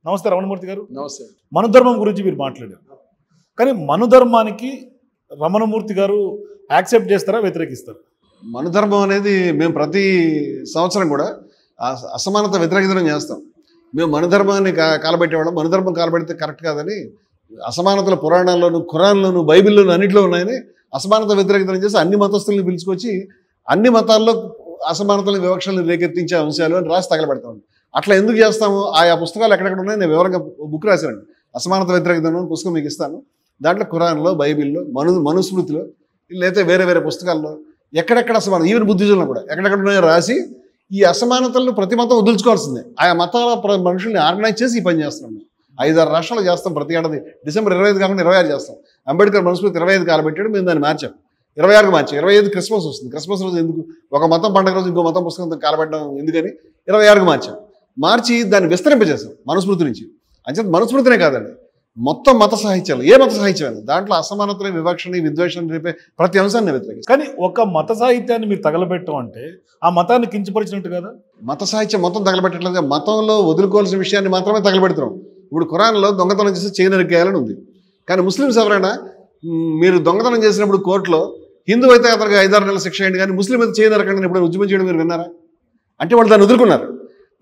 నమస్తే రమణమూర్తి గారు. నమస్తే. మనుధర్మం గురించి మీరు మాట్లాడారు. కానీ మనుధర్మానికి రమణమూర్తి గారు యాక్సెప్ట్ చేస్తారా, వ్యతిరేకిస్తారా? మనుధర్మం అనేది మేము ప్రతి సంవత్సరం కూడా అసమానత వ్యతిరేకతను చేస్తాం. మేము మనుధర్మాన్ని కాలబెట్టేవాళ్ళం. మనుధర్మం కాలబెడితే కరెక్ట్ కాదని అసమానతల పురాణాల్లోను, ఖురాన్లోను, బైబిల్లోను అన్నింటిలో ఉన్నాయని అసమానత వ్యతిరేకతను చేసి అన్ని మతస్థుల్ని పిలుచుకొచ్చి అన్ని మతాల్లో అసమానతల వివక్షలను రేకెత్తించే అంశాలు అని రాసి తగలబెడతాం. అట్లా ఎందుకు చేస్తాము? ఆయా పుస్తకాలు ఎక్కడెక్కడ ఉన్నాయి నేను వివరంగా బుక్ రాశానండి. అసమానత వ్యతిరేకతను పుస్తకం మీకు ఇస్తాను. దాంట్లో ఖురాన్లో, బైబిల్లో, మనుస్మృతిలో, లేకపోతే వేరే వేరే పుస్తకాల్లో ఎక్కడెక్కడ అసమానత, ఈవెన్ బుద్ధిజంలో కూడా ఎక్కడెక్కడ ఉన్నాయో రాసి ఈ అసమానతలను ప్రతి మతం వదులుచుకోవాల్సిందే. ఆయా మతాల మనుషుల్ని ఆర్గనైజ్ చేసి ఈ పని చేస్తున్నాం. 5-6 రాష్ట్రాలు చేస్తాం. ప్రతి ఏడాది డిసెంబర్ 25 కాకుండా 26 చేస్తాం. అంబేద్కర్ మనుస్మృతి 25 కాలబెట్టాడు, మేము దాన్ని మార్చాం. 26కి మార్చాం. 25 క్రిస్మస్ వస్తుంది. క్రిస్మస్ రోజు ఎందుకు ఒక మతం పండుగ రోజు ఇంకో మతం పుస్తకం కాలబెట్టడం ఎందుకని 26కి మార్చాం. మార్చి దాన్ని విస్తరింపజేసాం మనుస్మృతి నుంచి. అంచేత మనుస్మృతినే కాదండి, మొత్తం మత సాహిత్యాలు, ఏ మత సాహిత్యాలు దాంట్లో అసమానతని, వివక్షని, విద్వేషాన్ని రేపే ప్రతి అంశాన్ని వ్యతిరేకిస్తాం. కానీ ఒక మత సాహిత్యాన్ని మీరు తగలబెట్టడం అంటే ఆ మతాన్ని కించపరిచినట్టు కదా. మత సాహిత్యం మొత్తం తగలబెట్టట్లేదు, మతంలో వదులుకోవాల్సిన విషయాన్ని మాత్రమే తగలబెడుతున్నాం. ఇప్పుడు ఖురాన్లో దొంగతనం చేసి చేయి నరికేయాలని ఉంది. కానీ ముస్లిమ్స్ ఎవరైనా మీరు దొంగతనం చేసినప్పుడు కోర్టులో హిందూ అయితే అతనికి 5-6 నెలల శిక్ష అయ్యింది, కానీ ముస్లిం అయితే చేయి నరకండి ఇప్పుడు ఉద్యమం చేయడం మీరు విన్నారా? అంటే వాళ్ళు దాన్ని వదులుకున్నారు.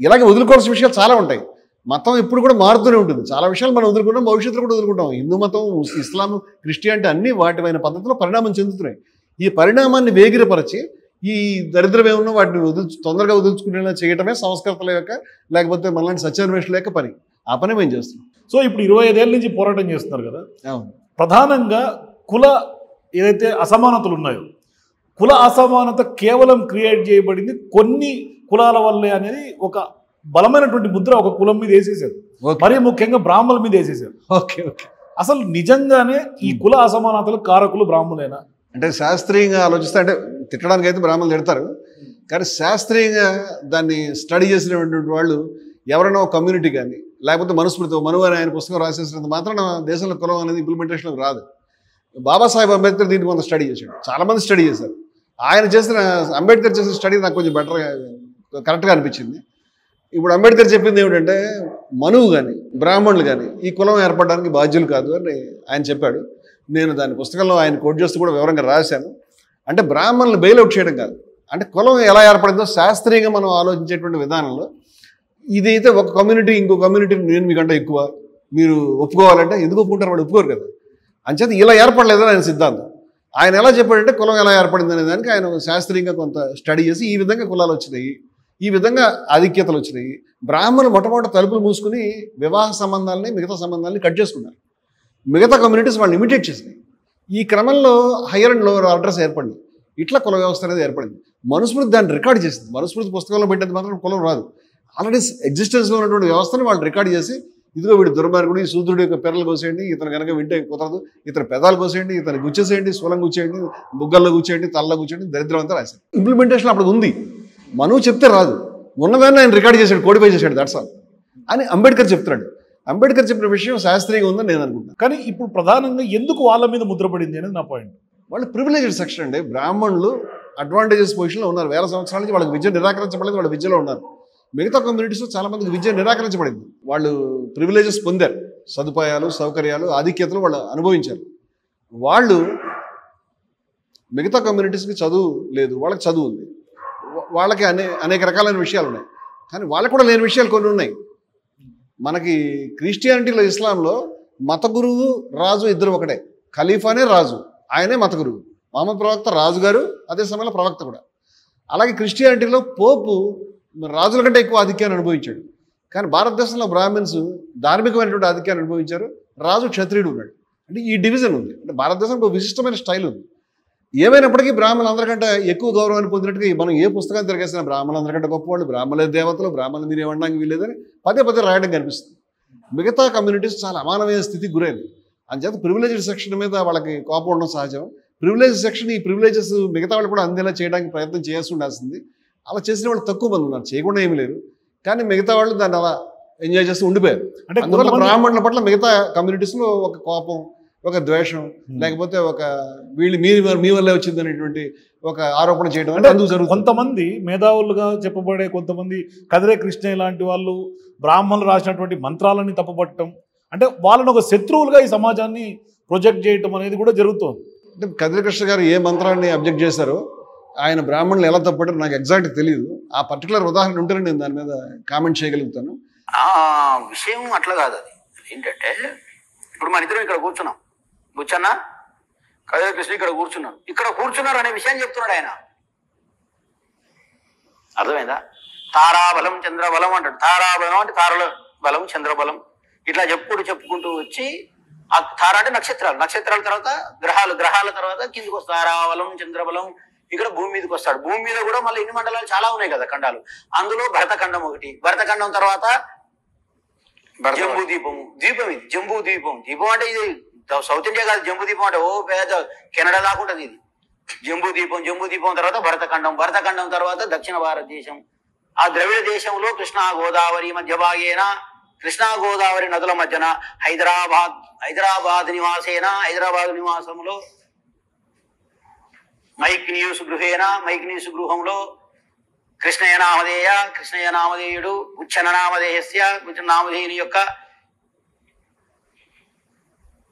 ఇలాగే వదులుకోవాల్సిన విషయాలు చాలా ఉంటాయి. మతం ఎప్పుడు కూడా మారుతూనే ఉంటుంది. చాలా విషయాలు మనం వదులుకుంటాం, భవిష్యత్తులో కూడా వదులుకుంటాం. హిందూ మతం, ఇస్లాం, క్రిస్టియానిటీ అన్ని వాటివైన పద్ధతిలో పరిణామం చెందుతున్నాయి. ఈ పరిణామాన్ని వేగిరపరిచి ఈ దరిద్రం ఏమన్నా వాటిని తొందరగా వదులుచుకునేలా చేయటమే సంస్కృతుల యొక్క, లేకపోతే మనలాంటి సత్యాన్వేషణ యొక్క పని. ఆ పని మేము చేస్తున్నాం. సో ఇప్పుడు 25 ఏళ్ళ నుంచి పోరాటం చేస్తున్నారు కదా. అవును. ప్రధానంగా కుల ఏదైతే అసమానతలు ఉన్నాయో, కుల అసమానత కేవలం క్రియేట్ చేయబడింది కొన్ని కులాల వల్లే అనేది ఒక బలమైనటువంటి ముద్ర ఒక కులం మీద వేసేసారు. మరీ ముఖ్యంగా బ్రాహ్మణుల మీద వేసేసారు. Okay okay. అసలు నిజంగానే ఈ కుల అసమానతలు కారకులు బ్రాహ్మణులేనా? అంటే శాస్త్రీయంగా ఆలోచిస్తే, అంటే తిట్టడానికి అయితే బ్రాహ్మణులు తిడతారు, కానీ శాస్త్రీయంగా దాన్ని స్టడీ చేసినటువంటి వాళ్ళు ఎవరైనా ఒక కమ్యూనిటీ కానీ, లేకపోతే మనుస్మృతి, మనువు అని ఆయన పుస్తకం రాసేసినంత మాత్రం దేశంలో కులం అనేది ఇంప్లిమెంటేషన్లోకి రాదు. బాబాసాహెబ్ అంబేద్కర్ దీన్ని కొంత స్టడీ చేశాడు, చాలామంది స్టడీ చేశారు. ఆయన చేసిన, అంబేద్కర్ చేసిన స్టడీ నాకు కొంచెం బెటర్గా, కరెక్ట్గా అనిపించింది. ఇప్పుడు అంబేద్కర్ చెప్పింది ఏమిటంటే మనువు కానీ బ్రాహ్మణులు కానీ ఈ కులం ఏర్పడడానికి బాధ్యులు కాదు అని ఆయన చెప్పాడు. నేను దాని పుస్తకంలో ఆయన కోట్ చేస్తూ కూడా వివరంగా రాశాను. అంటే బ్రాహ్మణులు బెయిల్అవుట్ చేయడం కాదు, అంటే కులం ఎలా ఏర్పడిందో శాస్త్రీయంగా మనం ఆలోచించేటువంటి విధానంలో ఇదైతే ఒక కమ్యూనిటీ ఇంకో కమ్యూనిటీ నేను మీకంటే ఎక్కువ మీరు ఒప్పుకోవాలంటే ఎందుకు ఒప్పుకుంటారు? వాళ్ళు ఒప్పుకోరు కదా. అంచేత ఇలా ఏర్పడలేదని ఆయన సిద్ధాంతం. ఆయన ఎలా చెప్పాడంటే కులం ఎలా ఏర్పడింది అనే దానికి ఆయన శాస్త్రీయంగా కొంత స్టడీ చేసి ఈ విధంగా కులాలు వచ్చినాయి, ఈ విధంగా ఆధిక్యతలు వచ్చినాయి. బ్రాహ్మణులు మొట్టమొదటి తలుపులు మూసుకుని వివాహ సంబంధాలని, మిగతా సంబంధాలని కట్ చేసుకున్నారు. మిగతా కమ్యూనిటీస్ వాళ్ళు ఇమిటేట్ చేసినాయి. ఈ క్రమంలో హయ్యర్ అండ్ లోవర్ ఆర్డర్స్ ఏర్పడింది. ఇట్లా కుల వ్యవస్థ అనేది ఏర్పడింది. మనుస్మృతి దాన్ని రికార్డ్ చేసింది. మనుస్మృతి పుస్తకంలో పెట్టేది మాత్రం కులం రాదు. ఆల్రెడీ ఎగ్జిస్టెన్స్లో ఉన్నటువంటి వ్యవస్థని వాళ్ళు రికార్డ్ చేసి, ఇదిగో వీడు దుర్మార్గుడు, ఈ శూద్రుడి యొక్క పెరలు కోసేయండి, ఇతను కనుక వింటే కుదరదు, ఇతను పెదాలు కోసేయండి, ఇతను గుచ్చేసేయండి, శూలం గుచ్చేయండి, బుగ్గల్లో కూర్చేయండి, తలలో కూర్చోండి, దరిద్రం అంతా రాశారు. ఇంప్లిమెంటేషన్ అప్పుడు ఉంది, మనువు చెప్తే రాదు. ఉన్నదాన్ని ఆయన రికార్డ్ చేశాడు, కోడిఫై చేశాడు, దట్స్ ఆల్ అని అంబేద్కర్ చెప్తున్నాడు. అంబేద్కర్ చెప్పిన విషయం శాస్త్రీయంగా ఉందని నేను అనుకుంటున్నాను. కానీ ఇప్పుడు ప్రధానంగా ఎందుకు వాళ్ళ మీద ముద్రపడింది అనేది నా పాయింట్. వాళ్ళు ప్రివిలేజ్డ్ సెక్షన్ అండి. బ్రాహ్మణులు అడ్వాంటేజెస్ పొజిషన్లో ఉన్నారు. వేల సంవత్సరాల నుంచి వాళ్ళకి విద్య నిరాకరించబడలేదు, వాళ్ళ విద్యలో ఉన్నారు. మిగతా కమ్యూనిటీస్లో చాలామందికి విద్య నిరాకరించబడింది. వాళ్ళు ప్రివిలేజెస్ పొందారు, సదుపాయాలు, సౌకర్యాలు, ఆధిక్యతలు వాళ్ళు అనుభవించారు. వాళ్ళు మిగతా కమ్యూనిటీస్కి చదువు లేదు, వాళ్ళకి చదువు ఉంది. వాళ్ళకి అనేక రకాలైన విషయాలు ఉన్నాయి, కానీ వాళ్ళకు కూడా లేని విషయాలు కొన్ని ఉన్నాయి. మనకి క్రిస్టియానిటీలో, ఇస్లాంలో మత గురువు, రాజు ఇద్దరు ఒకటే. ఖలీఫానే రాజు, ఆయనే మత గురువు. మహమ్మద్ ప్రవక్త రాజుగారు, అదే సమయంలో ప్రవక్త కూడా. అలాగే క్రిస్టియానిటీలో పోపు రాజుల కంటే ఎక్కువ ఆధిక్యాన్ని అనుభవించాడు. కానీ భారతదేశంలో బ్రాహ్మిన్స్ ధార్మికమైనటువంటి ఆధిక్యాన్ని అనుభవించారు, రాజు క్షత్రియుడు ఉన్నాడు. అంటే ఈ డివిజన్ ఉంది. అంటే భారతదేశంలో విశిష్టమైన స్టైల్ ఉంది. ఏమైనప్పటికీ బ్రాహ్మణులందరికంటే ఎక్కువ గౌరవాన్ని పొందినట్టుగా మనం ఏ పుస్తకాన్ని తిరగేసిన బ్రాహ్మణులందరికంటే గొప్పవాళ్ళు, బ్రాహ్మణులే దేవతలు, బ్రాహ్మణులు మీరు ఏమనడానికి వీలేదని పదే పదే రాయడం కనిపిస్తుంది. మిగతా కమ్యూనిటీస్ చాలా అమానమైన స్థితికి గురైంది. అంచేత ప్రివిలేజ్డ్ సెక్షన్ మీద వాళ్ళకి కోపం ఉండడం సహజం. ప్రివిలేజ్ సెక్షన్ ఈ ప్రివిలేజెస్ మిగతా వాళ్ళు కూడా అందేలా చేయడానికి ప్రయత్నం చేయాల్సి ఉండాల్సింది. అలా చేసిన వాళ్ళు తక్కువ మంది ఉన్నారు, చేయకుండా ఏమీ లేరు. కానీ మిగతా వాళ్ళు దాన్ని అలా ఎంజాయ్ చేస్తూ ఉండిపోయారు. అంటే అందువల్ల బ్రాహ్మణుల పట్ల మిగతా కమ్యూనిటీస్లో ఒక కోపం, ఒక ద్వేషం, లేకపోతే ఒక వీళ్ళు మీ వల్లే వచ్చింది అనేటువంటి ఒక ఆరోపణ చేయడం అంటే అందుకు జరుగుతుంది. కొంతమంది మేధావులుగా చెప్పబడే కొంతమంది కదిరే కృష్ణయ్య లాంటి వాళ్ళు బ్రాహ్మణులు రాసినటువంటి మంత్రాలని తప్పుపట్టడం, అంటే వాళ్ళని ఒక శత్రువులుగా ఈ సమాజాన్ని ప్రొజెక్ట్ చేయటం అనేది కూడా జరుగుతుంది. అంటే కదిరి కృష్ణ గారు ఏ మంత్రాన్ని అబ్జెక్ట్ చేశారో, ఆయన బ్రాహ్మణులు ఎలా తప్పటారో నాకు ఎగ్జాక్ట్ తెలియదు. ఆ పర్టికులర్ ఉదాహరణ ఉంటేనే నేను దాని మీద కామెంట్ చేయగలుగుతాను. ఆ విషయం అట్లా కాదు. అది ఏంటంటే ఇప్పుడు మన ఇద్దరం ఇక్కడ కూర్చున్నాం, కూర్చున్నా కదిరి కృష్ణ ఇక్కడ కూర్చున్నారు అనే విషయాన్ని చెప్తున్నాడు ఆయన. అర్థమైందా? తారాబలం చంద్రబలం అంటాడు. తారాబలం అంటే తారల బలం చంద్రబలం ఇట్లా చెప్పుకుంటూ వచ్చి ఆ తార అంటే నక్షత్రాల తర్వాత గ్రహాల తర్వాత కిందికి వస్తాడు. తారాబలం చంద్రబలం ఇక్కడ భూమి మీదకి వస్తాడు. భూమి మీద కూడా మళ్ళీ ఇన్ని మండలాలు చాలా ఉన్నాయి కదా, ఖండాలు. అందులో భరతఖండం ఒకటి. భరతఖండం తర్వాత జంబూ దీపం ఇది జంబూ దీపం అంటే ఇది సౌత్ ఇండియా కాదు. జంబూ దీపం అంటే ఓ పేద కెనడా దాకా ఉంటుంది ఇది. జంబూ దీపం తర్వాత భరతఖండం తర్వాత దక్షిణ భారతదేశం. ఆ ద్రవిడ దేశంలో కృష్ణా గోదావరి మధ్య భాగేన, కృష్ణా గోదావరి నదుల మధ్యన హైదరాబాద్ నివాసంలో మైక్ న్యూస్ గృహంలో కృష్ణయ్య నామధేయుడు నామధేయుని యొక్క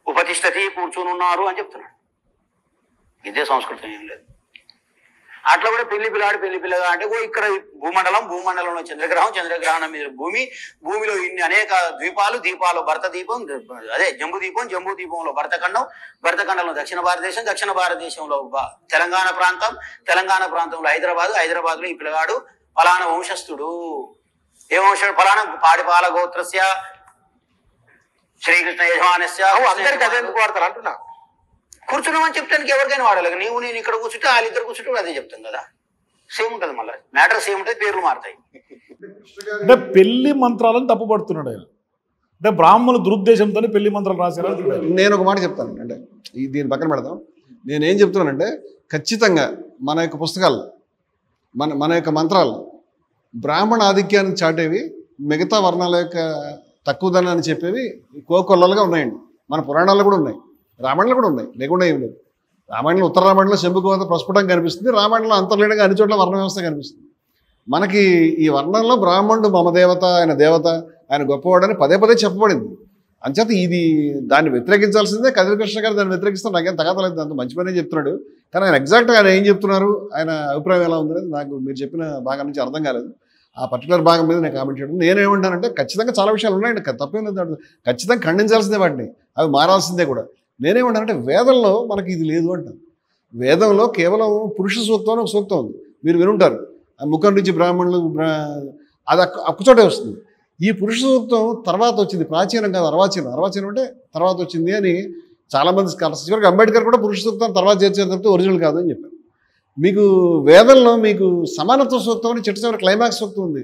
ఉపతిష్టతి కూర్చొని అని చెప్తున్నాడు. ఇదే సంస్కృతం, ఏం లేదు. అట్లా కూడా పెళ్లి పిల్లగా అంటే ఇక్కడ భూమండలంలో చంద్రగ్రహణం మీద భూమిలో ఇన్ని అనేక దీపాలు భరత దీపం, అదే జంబూ దీపంలో భరతఖండంలో దక్షిణ భారతదేశంలో తెలంగాణ ప్రాంతంలో హైదరాబాద్లో ఈ పిల్లగాడు ఫలానా వంశస్థుడు. ఏ వంశస్థుడు? ఫలానా పాడిపాల గోత్రస్య శ్రీకృష్ణ యజమానస్య. అందరికి అదే ఎందుకు వాడతారు అంటున్నా. కూర్చున్నామని చెప్తానికి ఎవరికైనా వాడలేదు. నేను ఇక్కడ కూర్చుంటే వాళ్ళిద్దరు కూర్చుంటే కూడా అదే చెప్తాం కదా. సేమ్ ఉంటుంది, మళ్ళీ మ్యాటర్ సేమ్ ఉంటుంది, పేర్లు మారుతాయి. అంటే పెళ్లి మంత్రాలను తప్పుపడుతున్నాడు ఆయన. అంటే బ్రాహ్మణులు దురుద్దేశంతోనే పెళ్లి మంత్రాలు రాశారు. నేను ఒక మాట చెప్తాను, అంటే దీని పక్కన పెడదాం. నేనేం చెప్తున్నానంటే ఖచ్చితంగా మన యొక్క పుస్తకాలు, మన యొక్క మంత్రాలు బ్రాహ్మణ ఆధిక్యాన్ని చాటేవి, మిగతా వర్ణాల యొక్క తక్కువదనాన్ని చెప్పేవి కోకొల్లలుగా ఉన్నాయండి. మన పురాణాల్లో కూడా ఉన్నాయి, రామాయణంలో కూడా ఉన్నాయి, లేకుండా ఏం లేదు. రామాయణంలో ఉత్తర రామాయణంలో శంభుకోత ప్రస్ఫుటంగా కనిపిస్తుంది, రామాయణంలో అంతర్లీనంగా అన్ని చోట్ల వర్ణ వ్యవస్థ కనిపిస్తుంది. మనకి ఈ వర్ణంలో బ్రాహ్మణుడు మమ దేవత, ఆయన గొప్పవాడని పదే చెప్పబడింది. అంచేత ఇది దాన్ని వ్యతిరేకించాల్సిందే. కదిరి కృష్ణ గారు దాన్ని వ్యతిరేకిస్తే నాకేం తగతలేదు, అంత మంచి పనే చెప్తున్నాడు. కానీ ఆయన ఎగ్జాక్ట్గా ఆయన ఏం చెప్తున్నారు, ఆయన అభిప్రాయం ఎలా ఉందనేది నాకు మీరు చెప్పిన భాగం నుంచి అర్థం కాలేదు. ఆ పర్టికులర్ భాగం మీద నేను కామెంట్ చేయడం. నేనేమంటానంటే ఖచ్చితంగా చాలా విషయాలు ఉన్నాయండి, తప్పేం లేదు, ఖచ్చితంగా ఖండించాల్సిందే వాటిని, అవి మారాల్సిందే కూడా. నేనేమంటానంటే వేదంలో మనకి ఇది లేదు అంటాను. వేదంలో కేవలం పురుష సూక్తం అని ఒక సూక్తం ఉంది, మీరు వినుంటారు. ముఖం నుంచి బ్రాహ్మణులు అది ఒక్కచోటే వస్తుంది. ఈ పురుష సూక్తం తర్వాత వచ్చింది, ప్రాచీనం కాదు, అర్వాచీనం అంటే తర్వాత వచ్చింది అని చాలామంది స్కాలర్స్. చివరికి అంబేద్కర్ కూడా పురుష సూక్తం తర్వాత చేర్చారు తప్పితే ఒరిజినల్ కాదు అని చెప్పారు. మీకు వేదంలో మీకు సమానత్వ సూక్తం అని చివరి క్లైమాక్స్ సూక్తం ఉంది.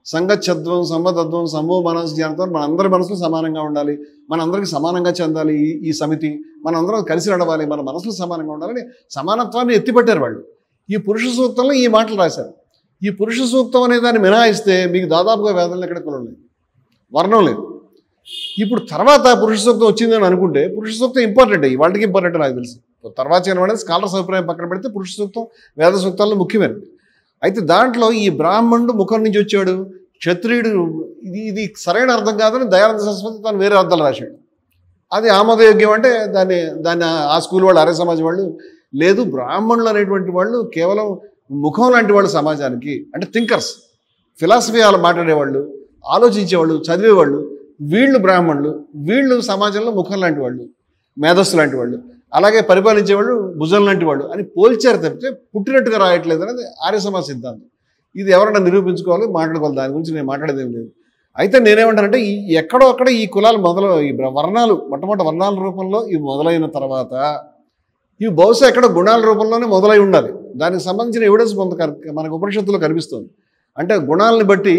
సంగచ్చత్వం సంవదత్వం సమూహ మనసు జ్ఞానంతో మనందరి మనసులు సమానంగా ఉండాలి, మనందరికీ సమానంగా చెందాలి ఈ సమితి, మనందరం కలిసి నడవాలి, మన మనసులు సమానంగా ఉండాలని సమానత్వాన్ని ఎత్తిపెట్టారు వాళ్ళు. ఈ పురుష సూక్తంలో ఈ మాటలు రాశారు. ఈ పురుష సూక్తం అనే దాన్ని మినహాయిస్తే మీకు దాదాపుగా వేదంలో ఎక్కడ కులం లేదు, వర్ణం లేదు. ఇప్పుడు తర్వాత పురుష సూక్తం వచ్చిందని అనుకుంటే పురుష సూక్తం ఇంపార్టెంట్, వాళ్ళకి ఇంపార్టెంట్ నాకు తెలుసు. తర్వాత అనేది స్కాలర్స్ అభిప్రాయం పక్కన పెడితే పురుష సూక్తం వేద సూక్తాల్లో ముఖ్యమైనది. అయితే దాంట్లో ఈ బ్రాహ్మణుడు ముఖం నుంచి వచ్చాడు, క్షత్రియుడు, ఇది సరైన అర్థం కాదని దయానంద సరస్వతి తను వేరే అర్థాలు రాశాడు. అది ఆమోదయోగ్యం అంటే దాన్ని ఆ స్కూల్ వాళ్ళు, ఆర్య సమాజం వాళ్ళు లేదు, బ్రాహ్మణులు అనేటువంటి వాళ్ళు కేవలం ముఖం లాంటి వాళ్ళు సమాజానికి, అంటే థింకర్స్, ఫిలాసఫీ మాట్లాడేవాళ్ళు, ఆలోచించేవాళ్ళు, చదివేవాళ్ళు, వీళ్ళు బ్రాహ్మణులు, వీళ్ళు సమాజంలో ముఖం లాంటి వాళ్ళు, మేధస్సు లాంటి వాళ్ళు, అలాగే పరిపాలించేవాళ్ళు భుజం లాంటి వాళ్ళు అని పోల్చారు తప్పితే పుట్టినట్టుగా రాయట్లేదు అనేది ఆర్య సమాజ సిద్ధాంతం. ఇది ఎవరైనా నిరూపించుకోవాలి, మాట్లాడుకోవాలి, దాని గురించి నేను మాట్లాడేది ఏం లేదు. అయితే నేనేమంటానంటే ఎక్కడో అక్కడ ఈ కులాలు ఈ వర్ణాలు మొట్టమొదటి వర్ణాల రూపంలో ఇవి మొదలైన తర్వాత ఇవి బహుశా ఎక్కడ గుణాల రూపంలోనే మొదలై ఉండాలి. దానికి సంబంధించిన ఎవిడెన్స్ మనకు ఉపనిషత్తులో కనిపిస్తుంది. అంటే గుణాలను బట్టి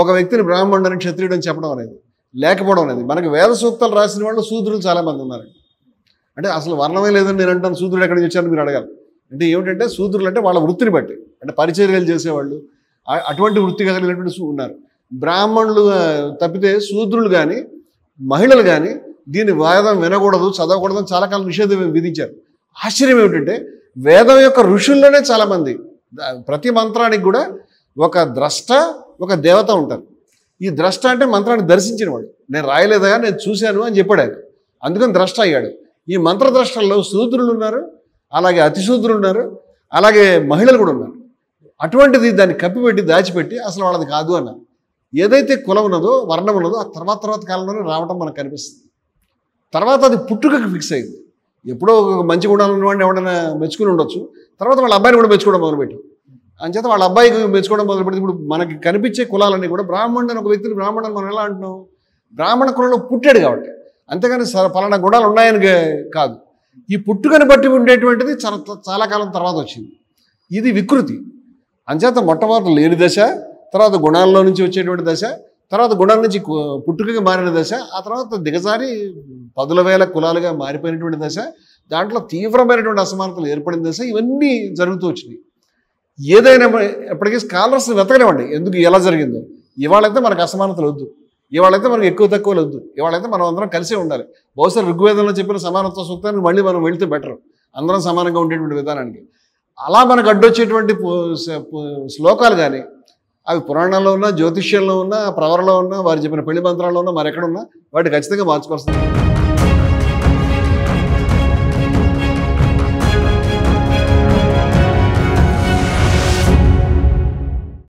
ఒక వ్యక్తిని బ్రాహ్మణుడు అని క్షత్రియుడు అని చెప్పడం అనేది లేకపోవడం అనేది. మనకి వేద సూక్తాలు రాసిన వాళ్ళు శూద్రులు చాలామంది ఉన్నారు. అంటే అసలు వర్ణమే లేదని నేను అంటాను, శూద్రుడు ఎక్కడి నుంచి వచ్చారని మీరు అడగాలి. అంటే ఏమిటంటే శూద్రులు అంటే వాళ్ళ వృత్తిని బట్టి, అంటే పరిచర్యలు చేసేవాళ్ళు, అటువంటి వృత్తి కలిగినటువంటి ఉన్నారు. బ్రాహ్మణులు తప్పితే శూద్రులు కానీ, మహిళలు కానీ, దీని వేదం వినకూడదు, చదవకూడదు అని చాలా కాలం నిషేధం విధించారు. ఆశ్చర్యం ఏమిటంటే వేదం యొక్క ఋషుల్లోనే చాలామంది ప్రతి మంత్రానికి కూడా ఒక ద్రష్ట, ఒక దేవత ఉంటారు. ఈ ద్రష్ట అంటే మంత్రాన్ని దర్శించిన వాడు. నేను రాయలేదా, నేను చూశాను అని చెప్పాడు ఆయన. అందుకని ద్రష్ట అయ్యాడు. ఈ మంత్రద్రష్టల్లో శూద్రులు ఉన్నారు, అలాగే అతిశూద్రులు ఉన్నారు, అలాగే మహిళలు కూడా ఉన్నారు. అటువంటిది దాన్ని కప్పిపెట్టి దాచిపెట్టి అసలు వాళ్ళది కాదు అన్నారు. ఏదైతే కులం ఉన్నదో, వర్ణం ఉన్నదో ఆ తర్వాత కాలంలోనే రావడం మనకు కనిపిస్తుంది. తర్వాత అది పుట్టుకకి ఫిక్స్ అయింది. ఎప్పుడో ఒక మంచి గుణాలు ఉన్నవాడిని ఎవడైనా మెచ్చుకుని ఉండొచ్చు, తర్వాత వాళ్ళ అబ్బాయిని కూడా మెచ్చుకోవడం మొదలుపెట్టాం. అంచేత వాళ్ళ అబ్బాయికి మెచ్చుకోవడం మొదలుపెట్టి ఇప్పుడు మనకి కనిపించే కులాలన్నీ కూడా బ్రాహ్మణుడు అని ఒక వ్యక్తిని బ్రాహ్మణుడు మనం ఎలా అంటున్నాం? బ్రాహ్మణ కులంలో పుట్టాడు కాబట్టి, అంతేగాని పలానా గుణాలు ఉన్నాయని కాదు. ఈ పుట్టుకని బట్టి ఉండేటువంటిది చాలా కాలం తర్వాత వచ్చింది. ఇది వికృతి. అంచేత మొట్టమొదటి లేని దశ, తర్వాత గుణాల్లో నుంచి వచ్చేటువంటి దశ, తర్వాత గుణాల నుంచి పుట్టుకగా మారిన దశ, ఆ తర్వాత దిగజారి 10,000 కులాలుగా మారిపోయినటువంటి దశ, దాంట్లో తీవ్రమైనటువంటి అసమానతలు ఏర్పడిన దశ, ఇవన్నీ జరుగుతూ వచ్చినాయి. ఏదైనా ఎప్పటికీ స్కాలర్స్ వెతకనివ్వండి ఎందుకు ఎలా జరిగిందో. ఇవాళైతే మనకు అసమానతలు వద్దు, ఇవాళైతే మనకు ఎక్కువ తక్కువలు వద్దు, ఇవాళైతే మనం అందరం కలిసే ఉండాలి. బహుశా ఋగ్వేదంలో చెప్పిన సమానత్వ సూత్రానికి మళ్ళీ మనం వెళితే బెటర్, అందరం సమానంగా ఉండేటువంటి విధానానికి. అలా మనకు అడ్డొచ్చేటువంటి శ్లోకాలు కానీ అవి పురాణాల్లో ఉన్నా, జ్యోతిష్యంలో ఉన్నా, ప్రవరలో ఉన్నా, వారు చెప్పిన పెళ్లి మంత్రాల్లో ఉన్నా, మరెక్కడున్నా వాటిని ఖచ్చితంగా మార్చుకోవాల్సింది.